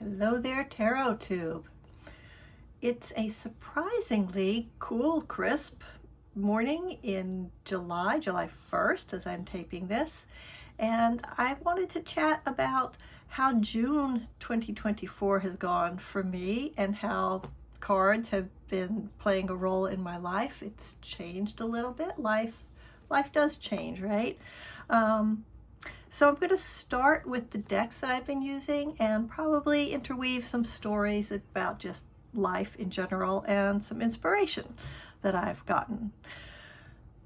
Hello there, Tarot Tube. It's a surprisingly cool, crisp morning in July 1st, as I'm taping this. And I wanted to chat about how June 2024 has gone for me and how cards have been playing a role in my life. It's changed a little bit. Life does change, right? So I'm going to start with the decks that I've been using and probably interweave some stories about just life in general and some inspiration that I've gotten.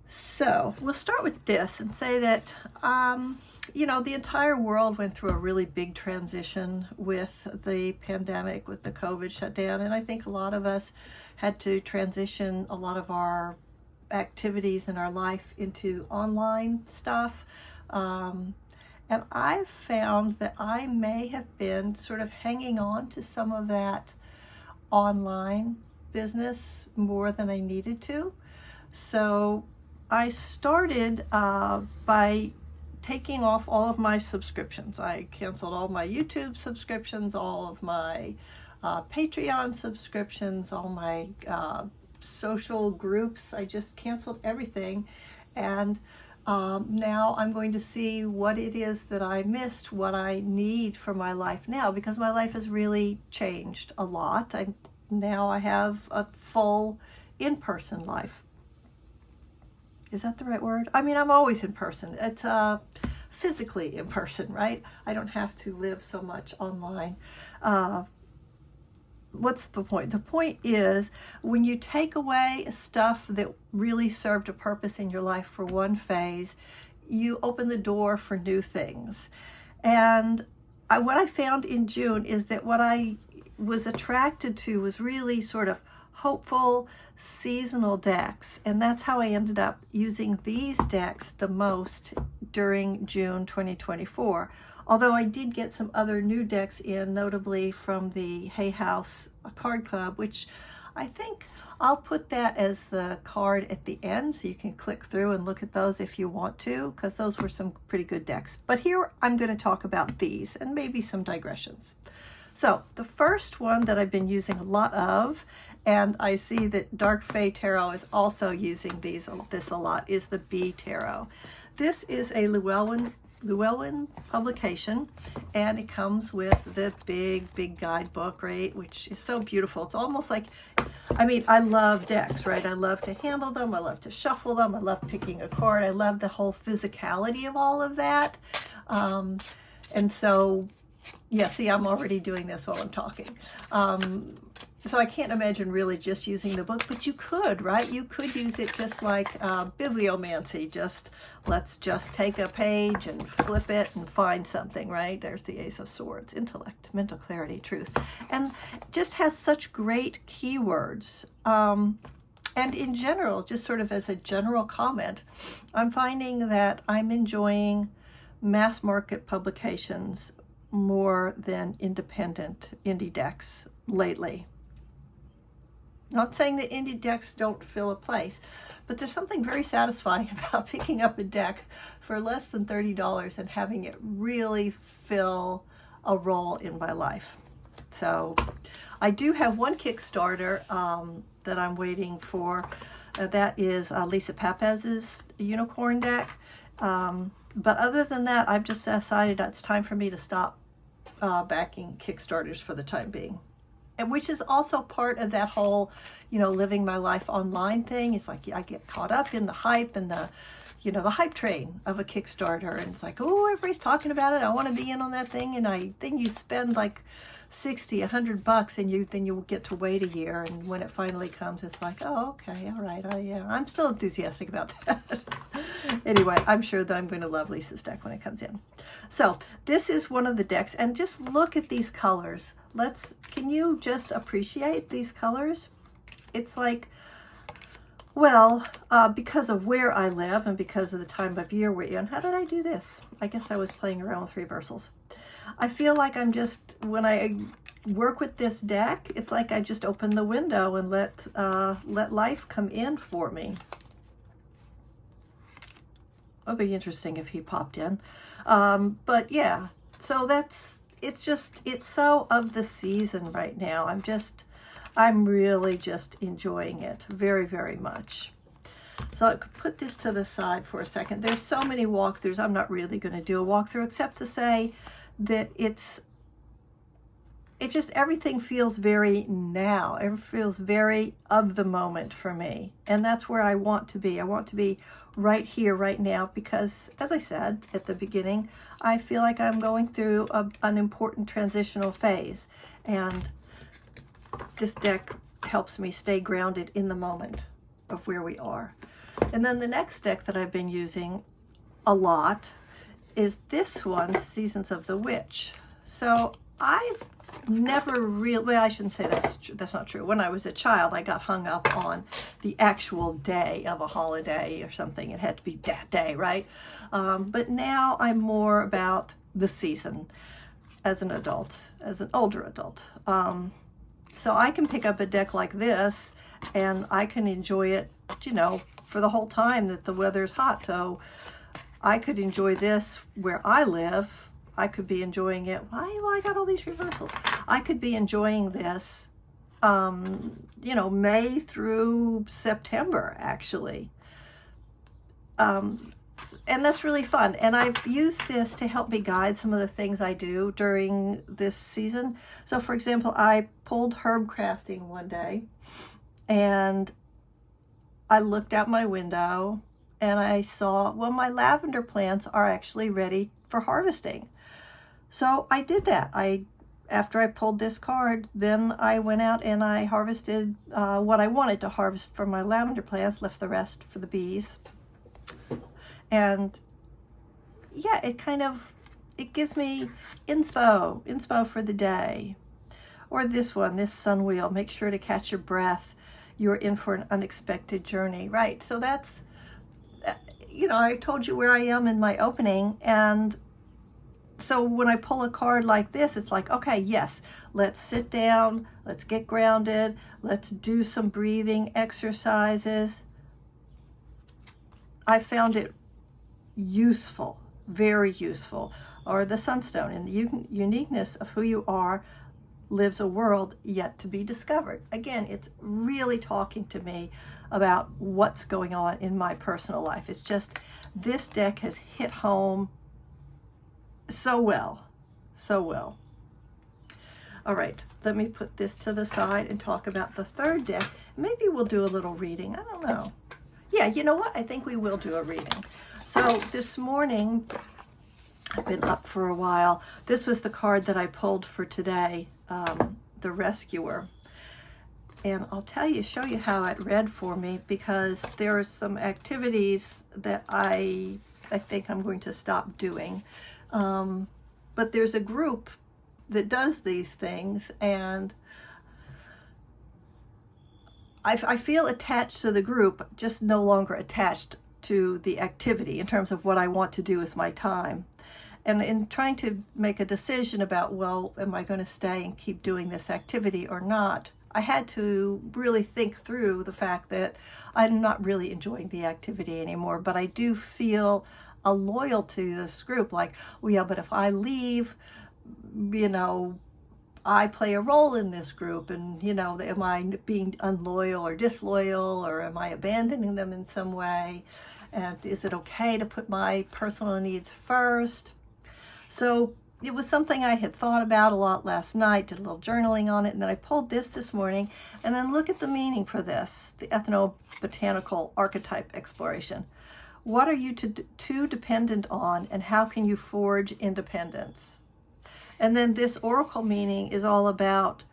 So we'll start with this and say that, the entire world went through a really big transition with the pandemic, with the COVID shutdown. And I think a lot of us had to transition a lot of our activities in our life into online stuff. And I've found that I may have been sort of hanging on to some of that online business more than I needed to. So I started by taking off all of my subscriptions. I canceled all my YouTube subscriptions, all of my Patreon subscriptions, all my social groups. I just canceled everything. And now I'm going to see what it is that I missed, what I need for my life now, because my life has really changed a lot. Now I have a full in-person life. Is that the right word? I mean, I'm always in person. It's physically in person, right? I don't have to live so much online. What's the point? The point is, when you take away stuff that really served a purpose in your life for one phase, you open the door for new things. And what I found in June is that what I was attracted to was really sort of hopeful seasonal decks. And that's how I ended up using these decks the most during June 2024. Although I did get some other new decks in, notably from the Hay House Card Club, which I think I'll put that as the card at the end, so you can click through and look at those if you want to, because those were some pretty good decks. But here I'm going to talk about these and maybe some digressions. So the first one that I've been using a lot of, and I see that Dark Fae Tarot is also using this a lot, is the Bee Tarot. This is a Llewellyn publication, and it comes with the big guidebook, right, which is so beautiful. It's almost like, I love decks, right? I love to handle them, I love to shuffle them, I love picking a card, I love the whole physicality of all of that. And so, yeah, see, I'm already doing this while I'm talking. So I can't imagine really just using the book, but you could, right? You could use it just like bibliomancy. Let's just take a page and flip it and find something, right? There's the Ace of Swords, intellect, mental clarity, truth. And just has such great keywords. And in general, just sort of as a general comment, I'm finding that I'm enjoying mass market publications more than independent indie decks lately. Not saying that indie decks don't fill a place, but there's something very satisfying about picking up a deck for less than $30 and having it really fill a role in my life. So I do have one Kickstarter that I'm waiting for. That is Lisa Papez's unicorn deck. But other than that, I've just decided that it's time for me to stop backing Kickstarters for the time being. And which is also part of that whole, living my life online thing. It's like I get caught up in the hype and the hype train of a Kickstarter. And it's like, oh, everybody's talking about it. I want to be in on that thing. And then you spend like $60, $100, and then you get to wait a year. And when it finally comes, it's like, oh, okay, all right. Yeah, I'm still enthusiastic about that. Anyway, I'm sure that I'm going to love Lisa's deck when it comes in. So this is one of the decks. And just look at these colors. Can you just appreciate these colors? It's like, well, because of where I live and because of the time of year we're in, how did I do this? I guess I was playing around with reversals. I feel like when I work with this deck, it's like I just open the window and let life come in for me. It would be interesting if he popped in. But yeah, so that's it's so of the season right now. I'm really just enjoying it very, very much. So I could put this to the side for a second. There's so many walkthroughs. I'm not really going to do a walkthrough except to say that it's just, everything feels very now. It feels very of the moment for me. And that's where I want to be. I want to be right here, right now, because as I said at the beginning, I feel like I'm going through an important transitional phase. And this deck helps me stay grounded in the moment of where we are. And then the next deck that I've been using a lot is this one, Seasons of the Witch. So I've never really, well, I shouldn't say that's not true. When I was a child, I got hung up on the actual day of a holiday or something. It had to be that day, right? But now I'm more about the season as an adult, as an older adult. So I can pick up a deck like this and I can enjoy it, you know, for the whole time that the weather's hot. So I could enjoy this where I live. I could be enjoying it. Why I got all these reversals? I could be enjoying this, you know, May through September, actually. And that's really fun. And I've used this to help me guide some of the things I do during this season. So for example, I pulled herb crafting one day and I looked out my window and I saw, well, my lavender plants are actually ready for harvesting. So I did that. After I pulled this card, then I went out and I harvested what I wanted to harvest from my lavender plants, left the rest for the bees. And yeah, it gives me inspo for the day. Or this one, this sun wheel, make sure to catch your breath. You're in for an unexpected journey. Right, so that's, you know, I told you where I am in my opening, and so when I pull a card like this, it's like, okay, yes, let's sit down, let's get grounded, let's do some breathing exercises. I found it useful, very useful. Or the sunstone, in the uniqueness of who you are lives a world yet to be discovered. Again, it's really talking to me about what's going on in my personal life. It's just, this deck has hit home so well, so well. All right, let me put this to the side and talk about the third deck. Maybe we'll do a little reading. I don't know. Yeah, you know what? I think we will do a reading. So this morning, I've been up for a while. This was the card that I pulled for today, the Rescuer. And I'll show you how it read for me, because there are some activities that I think I'm going to stop doing. But there's a group that does these things, and I feel attached to the group, just no longer attached to the activity in terms of what I want to do with my time. And in trying to make a decision about, well, am I going to stay and keep doing this activity or not, I had to really think through the fact that I'm not really enjoying the activity anymore, but I do feel a loyalty to this group. Like, well, yeah, but if I leave, you know, I play a role in this group, and, you know, am I being unloyal or disloyal, or am I abandoning them in some way? And is it okay to put my personal needs first? So it was something I had thought about a lot last night, did a little journaling on it, and then I pulled this morning, and then look at the meaning for this, the ethnobotanical archetype exploration. What are you too dependent on, and how can you forge independence? And then this oracle meaning is all about,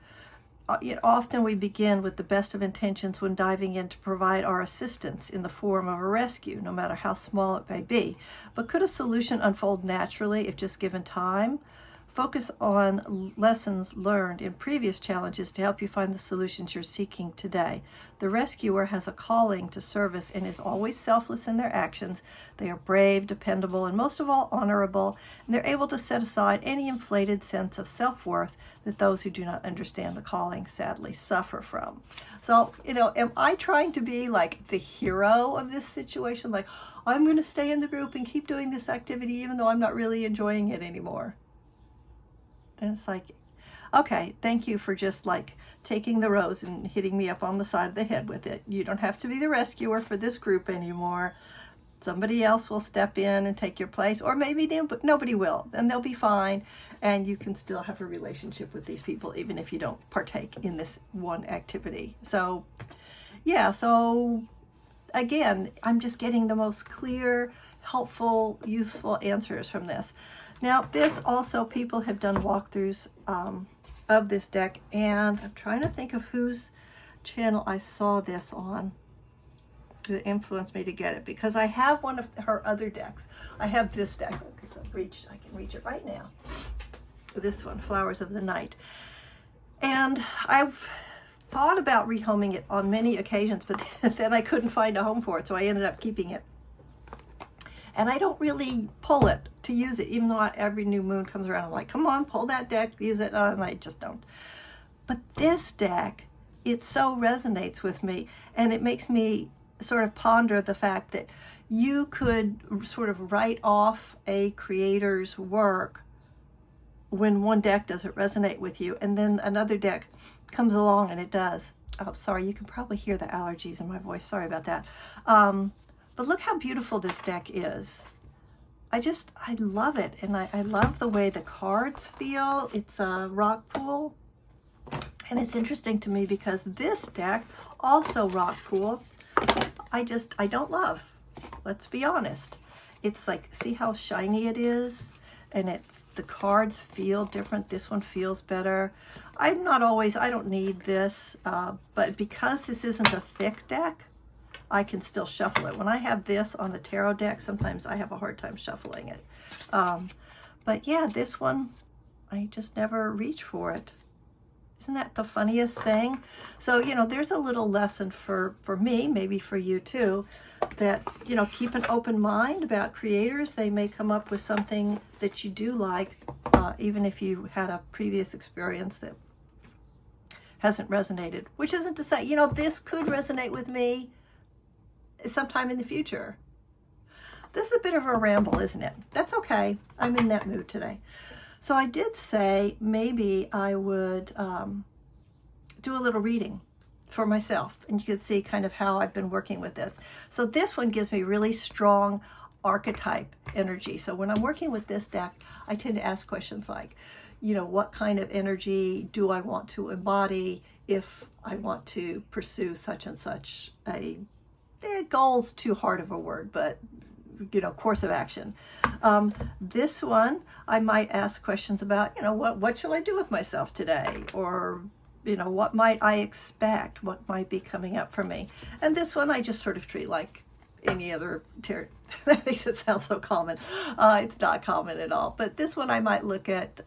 often we begin with the best of intentions when diving in to provide our assistance in the form of a rescue, no matter how small it may be. But could a solution unfold naturally if just given time? Focus on lessons learned in previous challenges to help you find the solutions you're seeking today. The rescuer has a calling to service and is always selfless in their actions. They are brave, dependable, and most of all honorable, and they're able to set aside any inflated sense of self-worth that those who do not understand the calling sadly suffer from. So, you know, am I trying to be like the hero of this situation? Like, I'm going to stay in the group and keep doing this activity even though I'm not really enjoying it anymore? And it's like, okay, thank you for just like taking the rose and hitting me up on the side of the head with it. You don't have to be the rescuer for this group anymore. Somebody else will step in and take your place, or maybe nobody will, and they'll be fine, and you can still have a relationship with these people even if you don't partake in this one activity. So yeah, so again, I'm just getting the most clear, helpful, useful answers from this. Now, this also, people have done walkthroughs of this deck, and I'm trying to think of whose channel I saw this on that influenced me to get it, because I have one of her other decks. I have this deck. I can reach it right now. This one, Flowers of the Night. And I've thought about rehoming it on many occasions, but then I couldn't find a home for it, so I ended up keeping it. And I don't really pull it to use it, even though every new moon comes around, I'm like, come on, pull that deck, use it, and I just don't. But this deck, it so resonates with me, and it makes me sort of ponder the fact that you could sort of write off a creator's work when one deck doesn't resonate with you, and then another deck comes along and it does. Oh, sorry, you can probably hear the allergies in my voice. Sorry about that. But look how beautiful this deck is. I love it, and I love the way the cards feel. It's a rock pool, and it's interesting to me because this deck, also rock pool, I don't love. Let's be honest. It's like, see how shiny it is? And the cards feel different. This one feels better. I don't need this, but because this isn't a thick deck, I can still shuffle it. When I have this on a tarot deck, sometimes I have a hard time shuffling it. But yeah, this one, I just never reach for it. Isn't that the funniest thing? So, there's a little lesson for me, maybe for you too, that, keep an open mind about creators. They may come up with something that you do like, even if you had a previous experience that hasn't resonated, which isn't to say, this could resonate with me sometime in the future. This is a bit of a ramble, isn't it? That's okay. I'm in that mood today. So I did say maybe I would do a little reading for myself, and you can see kind of how I've been working with this. So this one gives me really strong archetype energy. So when I'm working with this deck, I tend to ask questions like, what kind of energy do I want to embody if I want to pursue such and such a goal's too hard of a word, but course of action. This one, I might ask questions about, what shall I do with myself today? Or, what might I expect? What might be coming up for me? And this one, I just sort of treat like any other tarot. That makes it sound so common. It's not common at all. But this one, I might look at,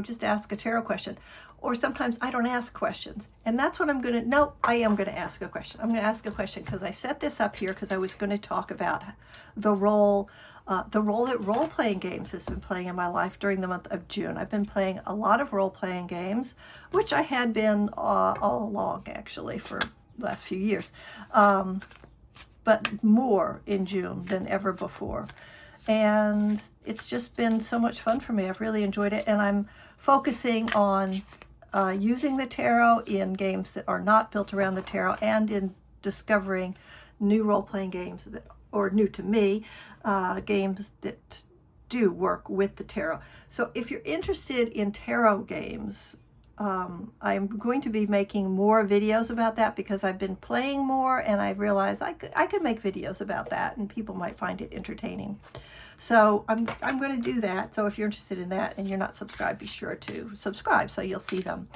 just ask a tarot question. Or sometimes I don't ask questions. And that's what I am going to ask a question. I'm going to ask a question because I set this up here because I was going to talk about the role that role-playing games has been playing in my life during the month of June. I've been playing a lot of role-playing games, which I had been all along, actually, for the last few years. But more in June than ever before. And it's just been so much fun for me. I've really enjoyed it. And I'm focusing on using the tarot in games that are not built around the tarot, and in discovering new role-playing games or new to me, games that do work with the tarot. So if you're interested in tarot games, I'm going to be making more videos about that because I've been playing more, and I realized I could make videos about that and people might find it entertaining. So I'm going to do that. So if you're interested in that and you're not subscribed, be sure to subscribe so you'll see them.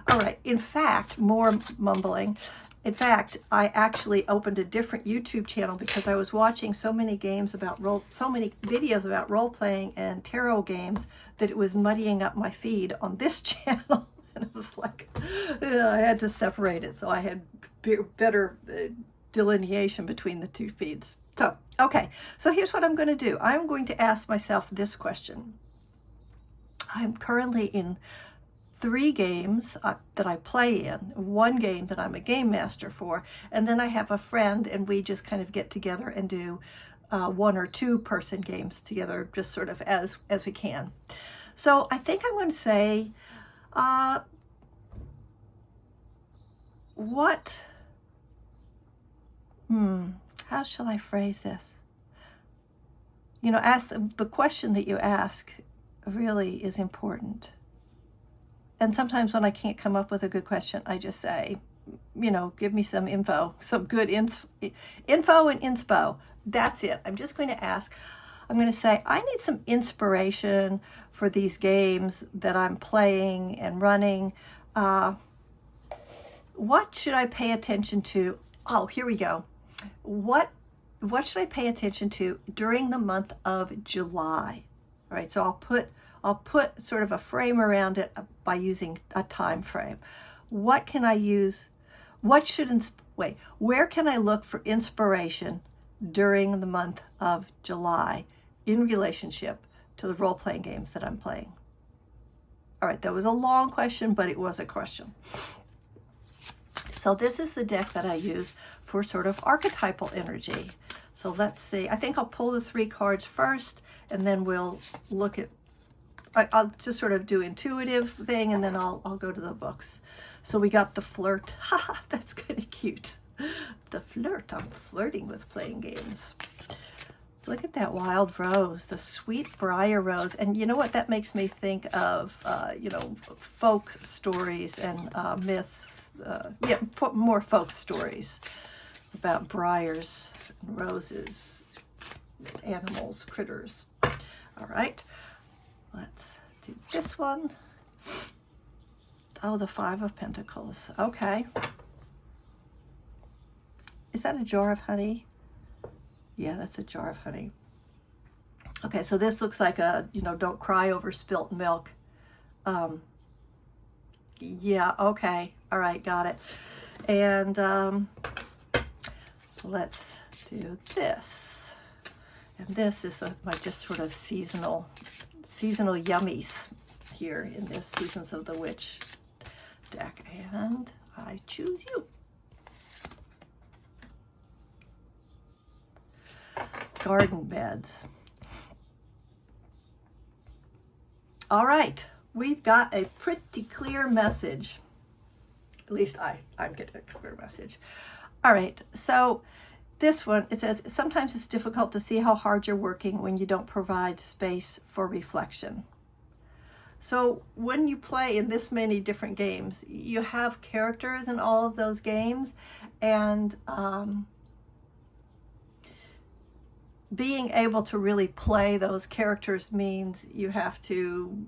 All right. In fact, more mumbling. In fact, I actually opened a different YouTube channel because I was watching so many videos about role playing and tarot games that it was muddying up my feed on this channel. And it was like, I had to separate it. So I had better delineation between the two feeds. So, okay, so here's what I'm going to do. I'm going to ask myself this question. I'm currently in 3 games that I play in, 1 game that I'm a game master for, and then I have a friend, and we just kind of get together and do 1 or 2 person games together, just sort of as we can. So I think I'm going to say, how shall I phrase this? You know, ask the question that you ask really is important. And sometimes when I can't come up with a good question, I just say, you know, give me some info, some good info and inspo. That's it. I'm just going to ask. I'm going to say, I need some inspiration for these games that I'm playing and running. What should I pay attention to? Oh, here we go. What should I pay attention to during the month of July? All right, so I'll put sort of a frame around it by using a time frame. What can I use? Where can I look for inspiration during the month of July in relationship to the role-playing games that I'm playing? All right, that was a long question, but it was a question. So this is the deck that I use for sort of archetypal energy. So let's see. I think I'll pull the 3 cards first, and then we'll look at, I'll just sort of do intuitive thing, and then I'll go to the books. So we got the flirt. Haha, that's kind of cute. The flirt. I'm flirting with playing games. Look at that wild rose, the sweet briar rose. And you know what that makes me think of? You know, folk stories and myths. More folk stories about briars and roses, animals, critters. All right, let's do this one. Oh, the 5 of Pentacles. Okay. Is that a jar of honey? Yeah, that's a jar of honey. Okay, so this looks like a, you know, don't cry over spilt milk. Yeah, okay. All right, got it. And let's do this. And this is my just sort of seasonal yummies here in this Seasons of the Witch deck. And I choose you. Garden beds. All right, we've got a pretty clear message. At least I'm getting a clear message. All right, so this one, it says, sometimes it's difficult to see how hard you're working when you don't provide space for reflection. So when you play in this many different games, you have characters in all of those games, and being able to really play those characters means you have to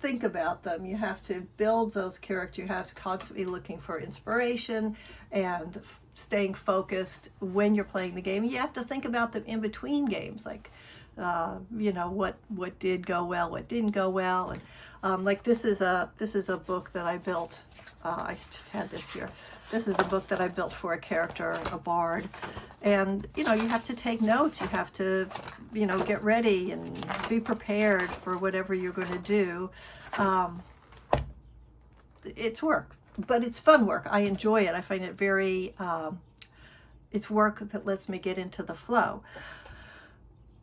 think about them. You have to build those characters. You have to constantly looking for inspiration and staying focused when you're playing the game. You have to think about them in between games, like you know, what did go well, what didn't go well, and like this is a book that I built. I just had this here. This is a book that I built for a character, a bard. And, you know, you have to take notes. You have to, you know, get ready and be prepared for whatever you're going to do. It's work, but it's fun work. I enjoy it. I find it very, it's work that lets me get into the flow.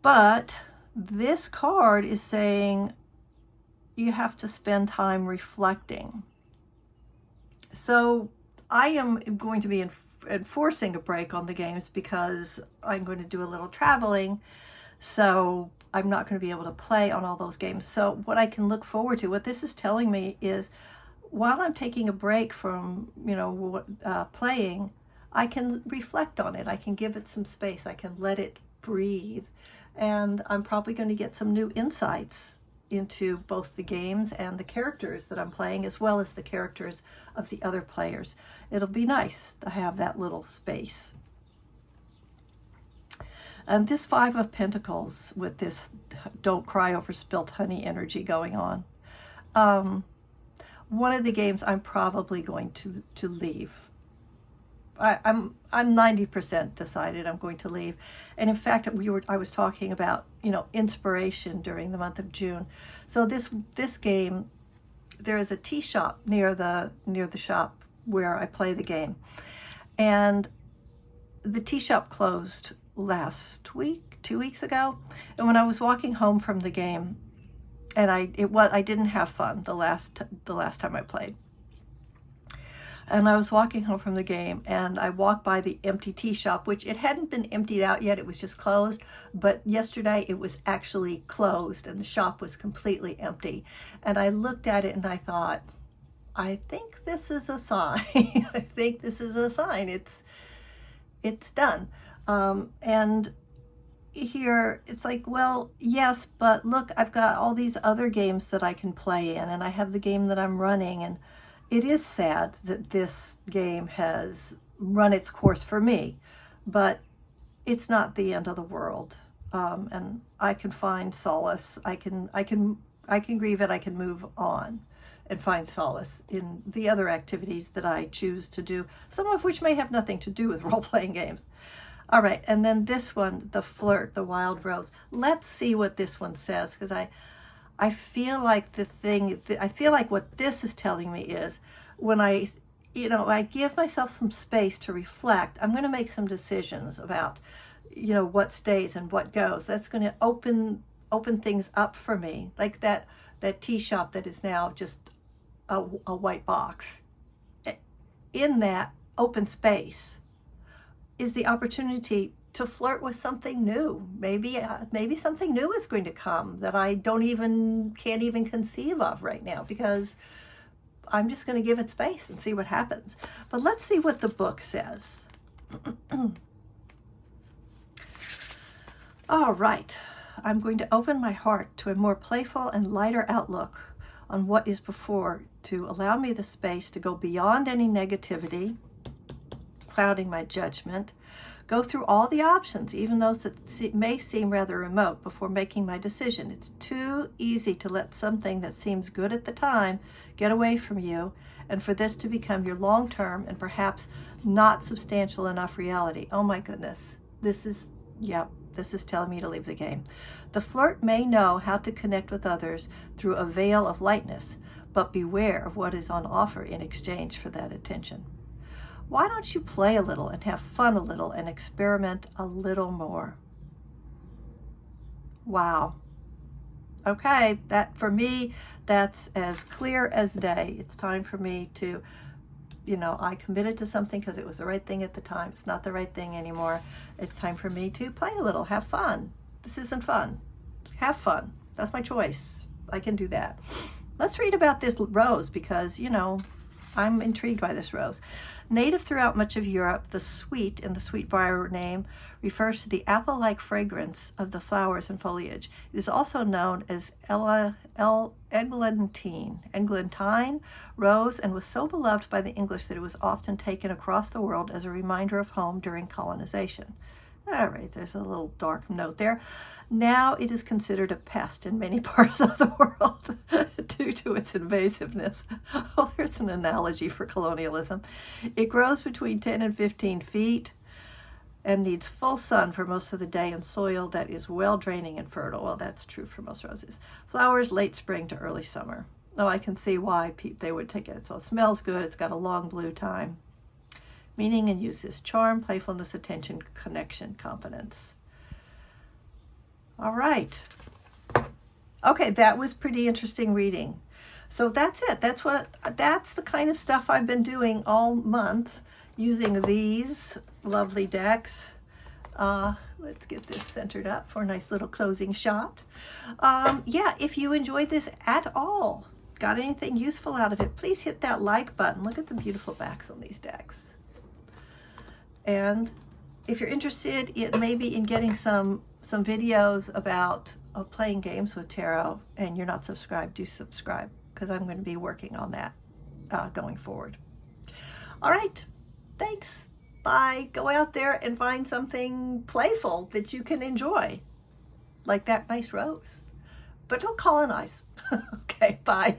But this card is saying you have to spend time reflecting. So I am going to be enforcing a break on the games because I'm going to do a little traveling. So I'm not going to be able to play on all those games. So what I can look forward to, what this is telling me is while I'm taking a break from, you know, playing, I can reflect on it. I can give it some space. I can let it breathe. And I'm probably going to get some new insights into both the games and the characters that I'm playing, as well as the characters of the other players. It'll be nice to have that little space. And this 5 of Pentacles with this don't cry over spilt honey energy going on. One of the games I'm probably going to leave. I'm 90% decided I'm going to leave. And in fact, I was talking about, you know, inspiration during the month of June. So this game, there is a tea shop near the shop where I play the game. And the tea shop closed last week, 2 weeks ago. And when I was walking home from the game, And I didn't have fun the last time I played. And I was walking home from the game, and I walked by the empty tea shop, which it hadn't been emptied out yet. It was just closed. But yesterday it was actually closed, and the shop was completely empty. And I looked at it and I thought, I think this is a sign. I think this is a sign. It's done. And here it's like, well, yes, but look, I've got all these other games that I can play in, and I have the game that I'm running, and it is sad that this game has run its course for me, but it's not the end of the world. And I can find solace. I can grieve it. I can move on and find solace in the other activities that I choose to do, some of which may have nothing to do with role-playing games. All right, and then this one, The Flirt, the Wild Rose. Let's see what this one says, because I feel like I feel like what this is telling me is when I give myself some space to reflect, I'm going to make some decisions about, what stays and what goes. That's going to open things up for me, like that tea shop that is now just a white box. In that open space is the opportunity to flirt with something new. Maybe something new is going to come that I can't even conceive of right now, because I'm just going to give it space and see what happens. But let's see what the book says. All right. I'm going to open my heart to a more playful and lighter outlook on what is before, to allow me the space to go beyond any negativity clouding my judgment, go through all the options, even those that may seem rather remote, before making my decision. It's too easy to let something that seems good at the time get away from you, and for this to become your long-term and perhaps not substantial enough reality. Oh my goodness. This is telling me to leave the game. The flirt may know how to connect with others through a veil of lightness, but beware of what is on offer in exchange for that attention. Why don't you play a little and have fun a little and experiment a little more? Wow. Okay, for me, that's as clear as day. It's time for me to, I committed to something because it was the right thing at the time. It's not the right thing anymore. It's time for me to play a little, have fun. This isn't fun. Have fun. That's my choice. I can do that. Let's read about this rose, because, I'm intrigued by this rose. Native throughout much of Europe, the sweet in the sweetbriar name refers to the apple-like fragrance of the flowers and foliage. It is also known as eglantine rose, and was so beloved by the English that it was often taken across the world as a reminder of home during colonization. All right, there's a little dark note there. Now it is considered a pest in many parts of the world due to its invasiveness. Oh, there's an analogy for colonialism. It grows between 10 and 15 feet and needs full sun for most of the day in soil that is well draining and fertile. Well, that's true for most roses. Flowers late spring to early summer. Oh, I can see why they would take it. So it smells good. It's got a long blue time. Meaning and uses: charm, playfulness, attention, connection, confidence. All right. Okay, that was pretty interesting reading. So that's it. That's the kind of stuff I've been doing all month, using these lovely decks. Let's get this centered up for a nice little closing shot. If you enjoyed this at all, got anything useful out of it, please hit that like button. Look at the beautiful backs on these decks. And if you're interested in maybe in getting some videos about playing games with tarot, and you're not subscribed, do subscribe, because I'm going to be working on that going forward. All right. Thanks. Bye. Go out there and find something playful that you can enjoy, like that nice rose. But don't colonize. Okay, bye.